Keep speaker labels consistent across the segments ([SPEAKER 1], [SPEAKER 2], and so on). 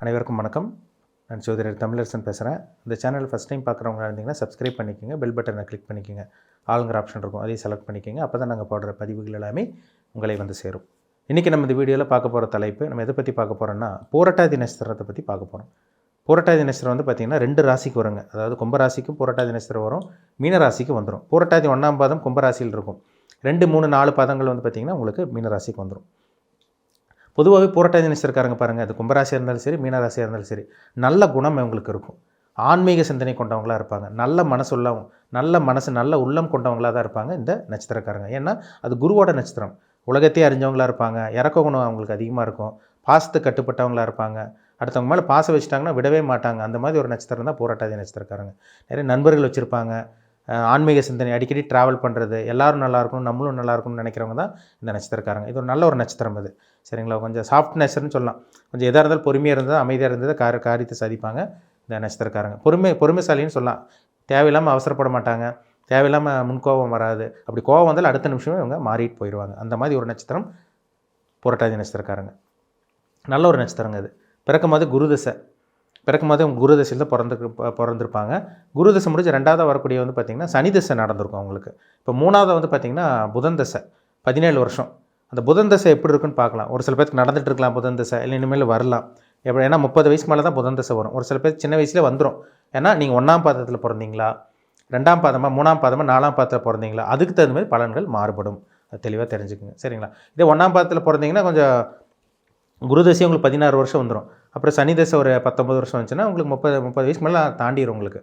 [SPEAKER 1] அனைவருக்கும் வணக்கம். நான் ஜோதிடர் தமிழரசன் பேசுகிறேன். இந்த சேனல் ஃபஸ்ட் டைம் பார்க்குறவங்களா இருந்தீங்கன்னா சப்ஸ்கிரைப் பண்ணிக்கோங்க, பெல் பட்டனை கிளிக் பண்ணிக்கோங்க, ஆளுங்கிற ஆப்ஷன் இருக்கும், அதையும் செலக்ட் பண்ணிக்கோங்க. அப்போ தான் நாங்கள் போடுற பதிவுகள் எல்லாமே உங்களை வந்து சேரும். இன்றைக்கி நம்ம இந்த வீடியோவில் பார்க்க போகிற தலைப்பு, நம்ம எதை பற்றி பார்க்க போகிறோம்னா பூரட்டாதி நட்சத்திரத்தை பற்றி பார்க்க போகிறோம். பூரட்டாதி நட்சத்திரம் வந்து பார்த்திங்கன்னா 2 ராசிக்கு வருங்க. அதாவது கும்பராசிக்கும் பூரட்டாதி நட்சத்திரம் வரும், மீனராசிக்கு வந்துடும். பூரட்டாதி 1ஆம் பாதம் கும்பராசியில் இருக்கும். 2, 3, 4 பாதங்கள் வந்து பார்த்திங்கன்னா உங்களுக்கு மீனராசிக்கு வந்துடும். பொதுவாகவே பூரட்டாதி நட்சத்திரக்காரங்க பாருங்கள், அது கும்பராசியாக இருந்தாலும் சரி, மீனராசியாக இருந்தாலும் சரி, நல்ல குணம் அவங்களுக்கு இருக்கும். ஆன்மீக சிந்தனை கொண்டவங்களாக இருப்பாங்க. நல்ல மனசு நல்ல உள்ளம் கொண்டவங்களாக தான் இருப்பாங்க இந்த நட்சத்திரக்காரங்க. ஏன்னா அது குருவோட நட்சத்திரம். உலகத்தையே அறிஞ்சவங்களாக இருப்பாங்க. இறக்க குணம் அவங்களுக்கு அதிகமாக இருக்கும். பாசத்துக்கு கட்டுப்பட்டவங்களாக இருப்பாங்க. அடுத்தவங்க மேலே பாசம் வச்சுட்டாங்கன்னா விடவே மாட்டாங்க. அந்த மாதிரி ஒரு நட்சத்திரம் தான் பூரட்டாதி நட்சத்திரக்காரங்க. நிறைய நண்பர்கள் வச்சுருப்பாங்க. ஆன்மீக சிந்தனை, அடிக்கடி ட்ராவல் பண்ணுறது, எல்லோரும் நல்லா இருக்கணும், நம்மளும் நல்லா இருக்கணும்னு நினைக்கிறவங்க தான் இந்த நட்சத்திரக்காரங்க. இது ஒரு நல்ல ஒரு நட்சத்திரம் அது. சரிங்களா? கொஞ்சம் சாஃப்ட் நேச்சர்னு சொல்லலாம். கொஞ்சம் எதாக இருந்தாலும் பொறுமையாக இருந்தால், அமைதியாக இருந்தது காரியத்தை சாதிப்பாங்க இந்த நட்சத்திரக்காரங்க. பொறுமைசாலின்னு சொல்லலாம். தேவையில்லாமல் அவசரப்பட மாட்டாங்க, தேவையில்லாமல் முன்கோபம் வராது. அப்படி கோபம் வந்தாலும் அடுத்த நிமிஷமே இவங்க மாறிட்டு போயிடுவாங்க. அந்த மாதிரி ஒரு நட்சத்திரம் பூரட்டாதி நட்சத்திரக்காரங்க. நல்ல ஒரு நட்சத்திரங்க அது. பிறக்கும்போது குரு தசையில் தான் பிறந்திருப்பாங்க. குரு தசை முடிஞ்சு 2ஆவது வரக்கூடிய வந்து பார்த்திங்கன்னா சனி தசை நடந்திருக்கும் அவங்களுக்கு. இப்போ 3ஆவது வந்து பார்த்திங்கன்னா புதன் தசை 17 வருஷம். அந்த புதன் தசை எப்படி இருக்குன்னு பார்க்கலாம். ஒரு சில பேருக்கு நடந்துகிட்டு இருக்கலாம் புதன் தசை, இல்லை இனிமேல் வரலாம். ஏன்னா 30 வயசுக்கு மேலே தான் புதன் தசை வரும். ஒரு சில பேர் சின்ன வயசுலேயே வந்துடும். ஏன்னா நீங்கள் 1ஆம் பாதத்தில் பிறந்தீங்களா, 2ஆம் பாதமாக, 3ஆம் பாதமாக, 4ஆம் பாதத்தில் பிறந்தீங்களா, அதுக்கு தகுந்த மாதிரி பலன்கள் மாறுபடும். அது தெளிவாக தெரிஞ்சுக்குங்க. சரிங்களா? இதே 1ஆம் பாதத்தில் பிறந்தீங்கன்னா கொஞ்சம் குருதசை உங்களுக்கு 16 வருஷம் வந்துடும். அப்புறம் சனி தசை ஒரு 19 வருஷம் வந்துச்சுன்னா உங்களுக்கு 30 வயசுக்கு மேலே தாண்டிடும் உங்களுக்கு.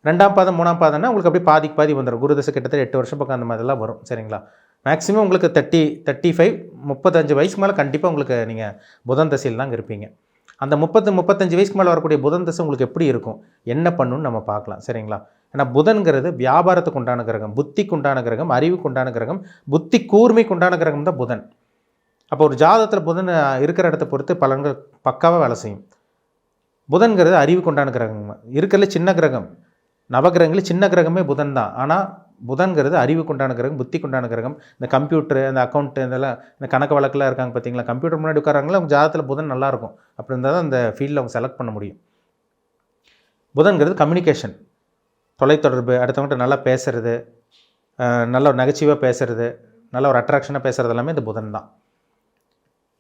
[SPEAKER 1] 2ஆம் பாதம் 3ஆம் பாதம்னா உங்களுக்கு அப்படியே பாதி வந்துடும். குருதசை கிட்டத்தட்ட 8 வருஷம் பக்கம் அந்த மாதிரிலாம் வரும். சரிங்களா? மேக்ஸிமம் உங்களுக்கு 35 35 வயசுக்கு மேலே கண்டிப்பாக உங்களுக்கு நீங்கள் புதன் தசையில் தாங்க இருப்பீங்க. அந்த 35 வயசுக்கு மேலே வரக்கூடிய புதன் தசை உங்களுக்கு எப்படி இருக்கும், என்ன பண்ணுன்னு நம்ம பார்க்கலாம். சரிங்களா? ஏன்னா புதன்கிறது வியாபாரத்துக்கு உண்டான கிரகம், புத்திக்கு உண்டான கிரகம், அறிவுக்கு உண்டான கிரகம், புத்தி கூர்மைக்கு உண்டான கிரகம் தான் புதன். அப்போ ஒரு ஜாதகத்தில் புதன் இருக்கிற இடத்த பொறுத்து பலன்கள் பக்காவாக வேலை செய்யும். புதன்கிறது அறிவுக்கு உண்டான கிரகம். இருக்கிறதுல சின்ன கிரகம், நவகிரகங்களில் சின்ன கிரகமே புதன் தான். ஆனால் புதன்கிறது அறிவுக்கு உண்டான கிரகம், புத்திக்கு உண்டான கிரகம். இந்த கம்ப்யூட்டரு, இந்த அக்கௌண்ட்டு, இதெல்லாம் இந்த கணக்கு வழக்கெல்லாம் இருக்காங்க பார்த்தீங்களா, கம்ப்யூட்டர் முன்னாடி உட்காராங்களா, அவங்க ஜாதகத்தில் புதன் நல்லாயிருக்கும். அப்படி இருந்தால் தான் அந்த ஃபீல்டில் அவங்க செலக்ட் பண்ண முடியும். புதன்கிறது கம்யூனிகேஷன், தொலைத்தொடர்பு, அடுத்தவங்கள்ட்ட நல்லா பேசுகிறது, நல்ல ஒரு நகைச்சுவாக பேசுகிறது, நல்ல ஒரு அட்ராக்ஷனாக பேசுகிறது எல்லாமே இந்த புதன் தான்.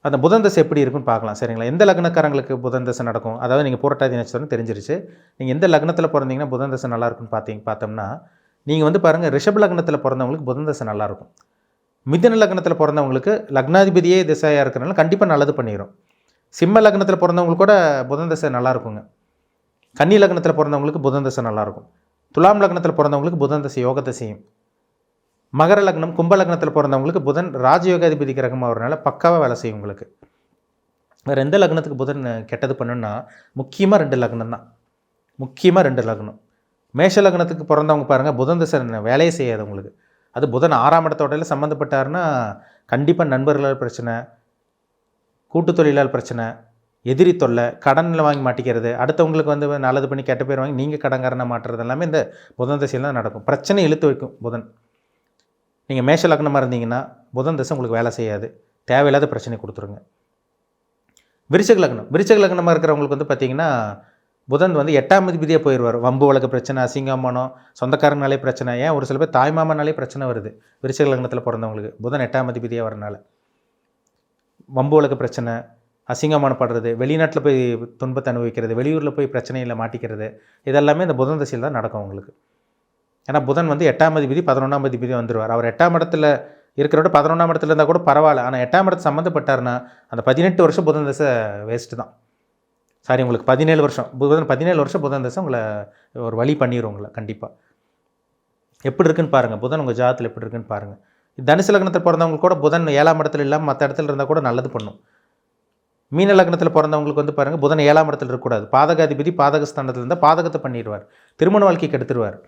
[SPEAKER 1] அந்த புதன் தசை எப்படி இருக்குன்னு பார்க்கலாம். சரிங்களா? எந்த லக்னக்காரங்களுக்கு புதன் தசை நடக்கும், அதாவது நீங்கள் பூரட்டாதி நட்சத்திரம் தெரிஞ்சிருச்சு. நீங்கள் எந்த லக்னத்தில் பிறந்தீங்கன்னா புதன் தசை நல்லா இருக்குன்னு பார்த்தோம்னா, நீங்கள் வந்து பாருங்கள், ரிஷப லக்னத்தில் பிறந்தவங்களுக்கு புதன் தசை நல்லாயிருக்கும். மிதுன லக்னத்தில் பிறந்தவங்களுக்கு லக்னாதிபதியே திசையாக இருக்கிறனால கண்டிப்பாக நல்லது பண்ணிடும். சிம்ம லக்னத்தில் பிறந்தவங்களுக்கு கூட புதன் தசை நல்லாயிருக்குங்க. கன்னி லக்னத்தில் பிறந்தவங்களுக்கு புதன் தசை நல்லாயிருக்கும். துலாம் லக்னத்தில் பிறந்தவங்களுக்கு புதன் தசை யோகத்தை செய்யும். மகர லக்னம், கும்ப லக்னத்தில் பிறந்தவங்களுக்கு புதன் ராஜயோகாதிபதி கிரகமாக வரனால பக்காவாக வேலை செய்யும் உங்களுக்கு. வேறு எந்த லக்னத்துக்கு புதன் கெட்டது பண்ணுன்னா முக்கியமாக 2 லக்னம் தான். முக்கியமாக 2 லக்னம். மேஷ லக்னத்துக்கு பிறந்தவங்க பாருங்கள், புதன் தசை வேலையே செய்யாது உங்களுக்கு. அது புதன் 6ஆம் இடத்தோடையில் சம்மந்தப்பட்டாருன்னா கண்டிப்பாக நண்பர்களால் பிரச்சனை, கூட்டு தொழிலால் பிரச்சனை, எதிரி தொல்லை, கடனில் வாங்கி மாட்டிக்கிறது, அடுத்தவங்களுக்கு வந்து நல்லது பண்ணி கெட்ட பேர் வாங்கி நீங்கள் கடன்காரனை மாட்டுறது எல்லாமே இந்த புதன் தசையில் தான் நடக்கும். பிரச்சனை இழுத்து வைக்கும் புதன். நீங்கள் மேஷ லக்னமாக இருந்தீங்கன்னா புதன் தசை உங்களுக்கு வேலை செய்யாது, தேவையில்லாத பிரச்சனை கொடுத்துருங்க. விருச்சிக லக்னமாக இருக்கிறவங்களுக்கு வந்து பார்த்திங்கன்னா புதன் வந்து 8ஆம் அதிபதியாக போயிடுவார். வம்பு வழக்கு பிரச்சனை, அசிங்கமானம், சொந்தக்காரங்கனாலே பிரச்சனை. ஏன் ஒரு சில பேர் தாய்மாமனாலே பிரச்சனை வருது விருச்சிக லக்னத்தில் பிறந்தவங்களுக்கு, புதன் 8ஆம் அதிபதியாக வரனால. வம்பு வழக்கு பிரச்சனை, அசிங்கமானப்படுறது, வெளிநாட்டில் போய் துன்பத்தை அனுபவிக்கிறது, வெளியூரில் போய் பிரச்சனையில் மாட்டிக்கிறது, இதெல்லாமே இந்த புதன் தசையில் தான் நடக்கும் உங்களுக்கு. ஏன்னா புதன் வந்து 8ஆம் அதிபதி 11ஆம் அதிபதி வந்துடுவார். அவர் 8ஆம் இடத்துல இருக்கிறோட 11ஆம் இடத்துல இருந்தால் கூட பரவாயில்ல. ஆனால் 8ஆம் இடத்து சம்மந்தப்பட்டார்னா அந்த 18 வருஷம் புதன் தசை வேஸ்ட்டு தான். சாரி, உங்களுக்கு 17 வருஷம் புதன் தசை உங்களை ஒரு வழி பண்ணிடும் உங்களை கண்டிப்பாக. எப்படி இருக்குன்னு பாருங்கள், புதன் உங்கள் ஜாதகத்தில் எப்படி இருக்குன்னு பாருங்கள். தனுசு லக்னத்தில் பிறந்தவங்களுக்கு கூட புதன் 7ஆம் இடத்துல இல்லாமல் மற்ற இடத்துல இருந்தால் கூட நல்லது பண்ணும். மீன லக்னத்தில் பிறந்தவங்களுக்கு வந்து பாருங்கள், புதன் 7ஆம் இடத்துல இருக்கக்கூடாது. பாதகாதிபதி பாதகஸ்தானத்தில் இருந்தால் பாதகத்தை பண்ணிடுவார், திருமண வாழ்க்கைக்கு எடுத்துருவார்.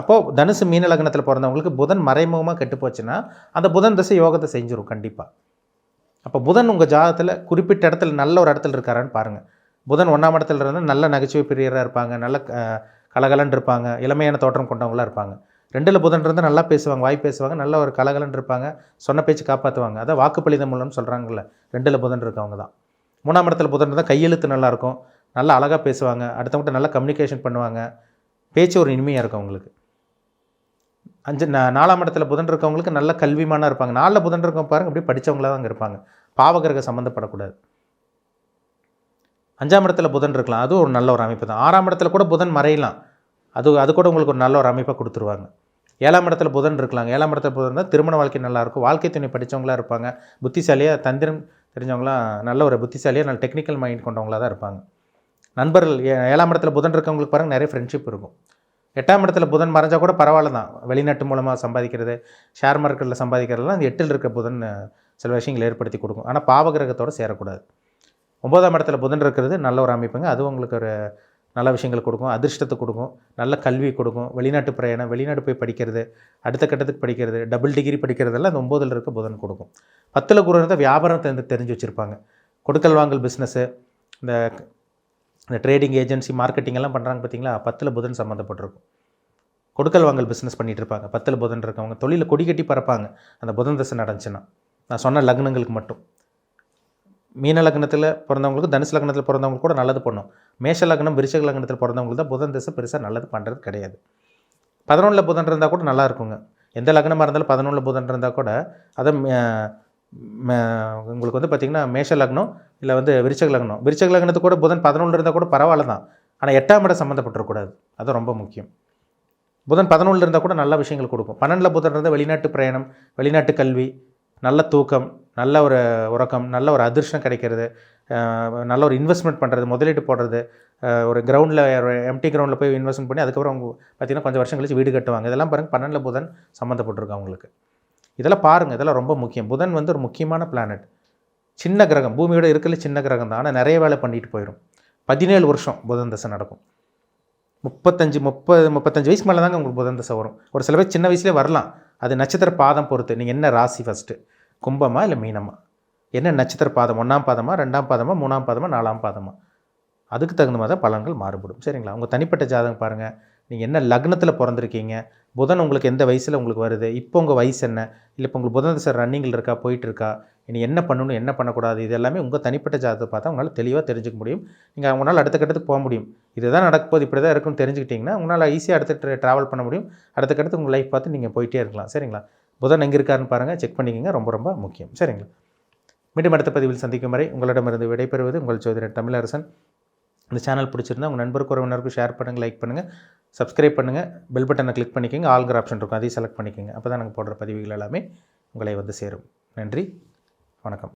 [SPEAKER 1] அப்போது தனுசு மீன லக்னத்தில் பிறந்தவங்களுக்கு புதன் மறைமுகமாக கெட்டு போச்சுன்னா அந்த புதன் தசை யோகத்தை செஞ்சிடும் கண்டிப்பாக. அப்போ புதன் உங்கள் ஜாதகத்தில் குறிப்பிட்ட இடத்துல நல்ல ஒரு இடத்துல இருக்காரான்னு பாருங்கள். புதன் 1ஆம் இடத்துல இருந்தால் நல்ல நகைச்சுவை பிரியராக இருப்பாங்க, நல்ல கலகலன்னு இருப்பாங்க, இளமையான தோற்றம் கொண்டவங்களாக இருப்பாங்க. 2ல் புதன் இருந்தால் நல்லா பேசுவாங்க, வாய் பேசுவாங்க, நல்ல ஒரு கலகலன்னு இருப்பாங்க, சொன்ன பேச்சு காப்பாற்றுவாங்க. அதான் வாக்குப்பளிதம் மூலம்னு சொல்கிறாங்கல்ல, 2ல் புதன் இருக்கவங்க தான். 3ஆம் இடத்துல புதன் இருந்தால் கையெழுத்து நல்லாயிருக்கும், நல்லா அழகாக பேசுவாங்க, அடுத்தவங்கள்ட்ட நல்லா கம்யூனிகேஷன் பண்ணுவாங்க, பேச்சு ஒரு இனிமையாக இருக்கும் அவங்களுக்கு. 4ஆம் இடத்துல புதன் இருக்கவங்களுக்கு நல்ல கல்விமானாக இருப்பாங்க. 4ல் புதன் இருக்கவங்க பாருங்கள் அப்படியே படித்தவங்களாக தான் இருப்பாங்க. பாவகிரக சம்மந்தப்படக்கூடாது. 5ஆம் இடத்துல புதன் இருக்கலாம், அதுவும் ஒரு நல்ல ஒரு அமைப்பு தான். 6ஆம் இடத்துல கூட புதன் மறையலாம், அது கூட உங்களுக்கு ஒரு நல்ல ஒரு அமைப்பாக கொடுத்துருவாங்க. 7ஆம் இடத்துல புதன் இருக்கலாங்க. 7ஆம் இடத்துல புதன் இருந்தால் திருமண வாழ்க்கை நல்லாயிருக்கும், வாழ்க்கை துணை படித்தவங்களாக இருப்பாங்க, புத்திசாலியாக தந்திரம் தெரிஞ்சவங்களாம், நல்ல ஒரு புத்திசாலியாக நல்ல டெக்னிக்கல் மைண்ட் கொண்டவங்களாக தான் இருப்பாங்க. நண்பர்கள் 7ஆம் இடத்துல புதன் இருக்கவங்களுக்கு பாருங்கள் நிறைய ஃப்ரெண்ட்ஷிப் இருக்கும். 8ஆம் இடத்துல புதன் மறைஞ்சால் கூட பரவாயில்ல தான், வெளிநாட்டு மூலமாக சம்பாதிக்கிறது, ஷேர் மார்க்கெட்டில் சம்பாதிக்கிறதுலாம் அந்த 8ல் இருக்க புதன் சில விஷயங்களை ஏற்படுத்தி கொடுக்கும். ஆனால் பாவகிரகத்தோடு சேரக்கூடாது. 9ஆம் இடத்துல புதன் இருக்கிறது நல்ல ஒரு அமைப்புங்க, அது உங்களுக்கு ஒரு நல்ல விஷயங்கள் கொடுக்கும், அதிர்ஷ்டத்தை கொடுக்கும், நல்ல கல்வி கொடுக்கும், வெளிநாட்டு பிரயாணம், வெளிநாடு போய் படிக்கிறது, அடுத்த கட்டத்துக்கு படிக்கிறது, டபுள் டிகிரி படிக்கிறதெல்லாம் அந்த 9ல் இருக்க புதன் கொடுக்கும். 10ல் குரு இருந்தால் வியாபாரம் தெரிஞ்சு வச்சுருப்பாங்க, கொடுக்கல் வாங்கல் பிஸ்னஸ்ஸு, இந்த ட்ரேடிங் ஏஜென்சி மார்க்கெட்டிங் எல்லாம் பண்ணுறாங்க பார்த்தீங்களா, 10ல் புதன் சம்மந்தப்பட்டிருக்கும். கொடுக்கல் வாங்கல் பிஸ்னஸ் பண்ணிகிட்டு இருப்பாங்க. 10ல் புதன் இருக்கவங்க தொழிலில் கொடி கட்டி பறப்பாங்க அந்த புதன் தசை நடந்துச்சுன்னா. நான் சொன்ன லக்னங்களுக்கு மட்டும். மீன லக்னத்தில் பிறந்தவங்களுக்கு, தனுசு லக்னத்தில் பிறந்தவங்களுக்கு கூட நல்லது பண்ணும். மேஷ லக்னம், விருச்சிக லக்னத்தில் பிறந்தவங்களுக்கு தான் புதன் தசை பெருசாக நல்லது பண்ணுறது கிடையாது. 11ல் புதன் இருந்தால் கூட நல்லா இருக்குங்க. எந்த லக்னமாக இருந்தாலும் 11ல் புதன் இருந்தால் கூட அதை உங்களுக்கு வந்து பார்த்திங்கன்னா மேஷ லக்னம் இல்லை வந்து விருச்சிக லக்னத்துக்கு கூட புதன் 11ல் இருந்தால் கூட பரவாயில்ல தான். ஆனால் 8ஆம் இடம் சம்மந்தப்பட்டுறக்கூடாது, அது ரொம்ப முக்கியம். புதன் 11ல் இருந்தால் கூட நல்ல விஷயங்கள் கொடுக்கும். 12ல் புதன் இருந்தால் வெளிநாட்டு பிரயாணம், வெளிநாட்டு கல்வி, நல்ல தூக்கம், நல்ல ஒரு உறக்கம், நல்ல ஒரு அதிர்ஷ்டம் கிடைக்கிறது, நல்ல ஒரு இன்வெஸ்ட்மெண்ட் பண்ணுறது, முதலீடு போடுறது, ஒரு கிரவுண்டில் எம்டி கிரவுண்டில் போய் இன்வெஸ்ட்மெண்ட் பண்ணி அதுக்கப்புறம் அவங்க பார்த்திங்கன்னா கொஞ்சம் வருஷம் கழிச்சு வீடு கட்டுவாங்க. இதெல்லாம் பாருங்கள் 12ல் புதன் சம்மந்தப்பட்டிருக்கு அவங்களுக்கு. இதெல்லாம் பாருங்கள், இதெல்லாம் ரொம்ப முக்கியம். புதன் வந்து ஒரு முக்கியமான பிளானட், சின்ன கிரகம், பூமியோட இருக்கல சின்ன கிரகம் தான், ஆனால் நிறைய வேலை பண்ணிட்டு போயிடும். 17 வருஷம் புதன் தசை நடக்கும். 35 வயசுக்கு மேலே தாங்க உங்களுக்கு புதன் தசை வரும். ஒரு சில பேர் சின்ன வயசுலேயே வரலாம், அது நட்சத்திர பாதம் பொறுத்து. நீங்கள் என்ன ராசி ஃபஸ்ட்டு, கும்பமா இல்லை மீனமா, என்ன நட்சத்திர பாதம், 1ஆம் பாதமா, 2ஆம் பாதமா, 3ஆம் பாதமா, 4ஆம் பாதமா, அதுக்கு தகுந்த மாதிரி தான் பலன்கள் மாறுபடும். சரிங்களா? உங்கள் தனிப்பட்ட ஜாதகம் பாருங்கள், நீங்கள் என்ன லக்னத்தில் பிறந்திருக்கீங்க, புதன் உங்களுக்கு எந்த வயசில் உங்களுக்கு வருது, இப்போ உங்கள் வயசு என்ன, இல்லை இப்போ உங்களுக்கு புதன் தசை ரன்னிங்கில் இருக்கா, போயிட்டுருக்கா, இனி என்ன பண்ணணும் என்ன பண்ணக்கூடாது, இது எல்லாமே உங்கள் தனிப்பட்ட ஜாதகத்தை பார்த்தா உங்களால் தெளிவாக தெரிஞ்சுக்க முடியும். நீங்கள் உங்களால் அடுத்த கட்டத்துக்கு போக முடியும். இதுதான் நடக்கும்போது இப்படி தான் இருக்குன்னு தெரிஞ்சுக்கிட்டிங்கன்னா உங்களால் ஈஸியாக அடுத்து ட்ராவல் பண்ண முடியும். அடுத்த கட்டத்துக்கு உங்கள் லைஃப் பார்த்து நீங்கள் போயிட்டே இருக்கலாம். சரிங்களா? புதன் எங்கே இருக்காருன்னு பாருங்கள், செக் பண்ணிக்கோங்க, ரொம்ப ரொம்ப முக்கியம். சரிங்களா? மீண்டும் அடுத்த பதிவில் சந்திக்கும் வரை உங்களிடமிருந்து விடைபெறுவது உங்கள் ஜோதிடர் தமிழரசன். இந்த சேனல் பிடிச்சிருந்தா உங்கள் நண்பருக்கு உறவினருக்கு ஷேர் பண்ணுங்கள், லைக் பண்ணுங்கள், சப்ஸ்கிரைப் பண்ணுங்கள், பெல் பட்டனை கிளிக் பண்ணிக்கோங்க, ஆல்கிற ஆப்ஷன் இருக்கும், அதையும் செலக்ட் பண்ணிக்கோங்க. அப்போ தான் நாங்கள் போடுற பதிவுகள் எல்லாமே உங்களை வந்து சேரும். நன்றி, வணக்கம்.